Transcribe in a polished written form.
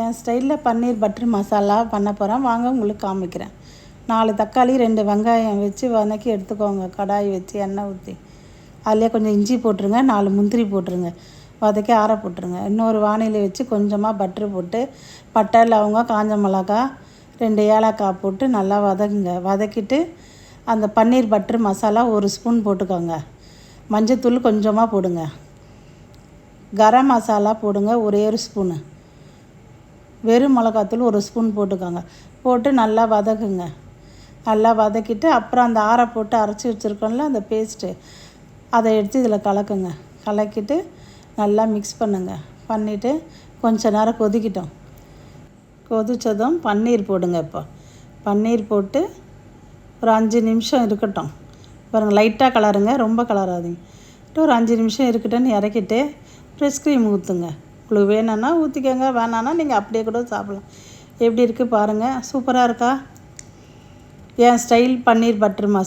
என் ஸ்டைலில் பன்னீர் பட்டர் மசாலா பண்ண போகிறேன். வாங்க உங்களுக்கு காமிக்கிறேன். 4 தக்காளி 2 வெங்காயம் வச்சு வதக்கி எடுத்துக்கோங்க. கடாய் வச்சு எண்ணெய் ஊற்றி அதிலே கொஞ்சம் இஞ்சி போட்டுருங்க, 4 முந்திரி போட்டுருங்க, வதக்கி ஆற போட்டுருங்க. இன்னொரு வானிலை வச்சு கொஞ்சமாக பட்ரு போட்டு பட்டை லவங்கம் காஞ்ச மிளகா 2 ஏலக்காய் போட்டு நல்லா வதக்குங்க. வதக்கிட்டு அந்த பன்னீர் பட்டர் மசாலா 1 ஸ்பூன் போட்டுக்கோங்க. மஞ்சத்தூள் கொஞ்சமாக போடுங்க. கரம் மசாலா போடுங்க ஒரே 1 ஸ்பூனு. வெறும் மிளகாத்தூள் 1 ஸ்பூன் போட்டுக்கோங்க. போட்டு நல்லா வதக்குங்க. நல்லா வதக்கிட்டு அப்புறம் அந்த ஆற போட்டு அரைச்சி வச்சுருக்கோம்ல அந்த பேஸ்ட்டு, அதை எடுத்து இதில் கலக்குங்க. கலக்கிட்டு நல்லா மிக்ஸ் பண்ணுங்கள். பண்ணிவிட்டு கொஞ்ச நேரம் கொதிக்கிட்டோம். கொதித்ததும் பன்னீர் போடுங்க. இப்போ பன்னீர் போட்டு ஒரு 5 நிமிஷம் இருக்கட்டும். பாருங்கள், லைட்டாக கலருங்க, ரொம்ப கலராதீங்க. ஒரு 5 நிமிஷம் இருக்கட்டும்னு இறக்கிட்டு ஃப்ரெஷ் க்ரீம் ஊற்றுங்க. உங்களுக்கு வேணும்னா ஊற்றிக்கோங்க, வேணான்னா நீங்கள் அப்படியே கூட சாப்பிட்லாம். எப்படி இருக்குது பாருங்கள், சூப்பராக இருக்கா? என் ஸ்டைல் பன்னீர் பட்டர் மசாலா.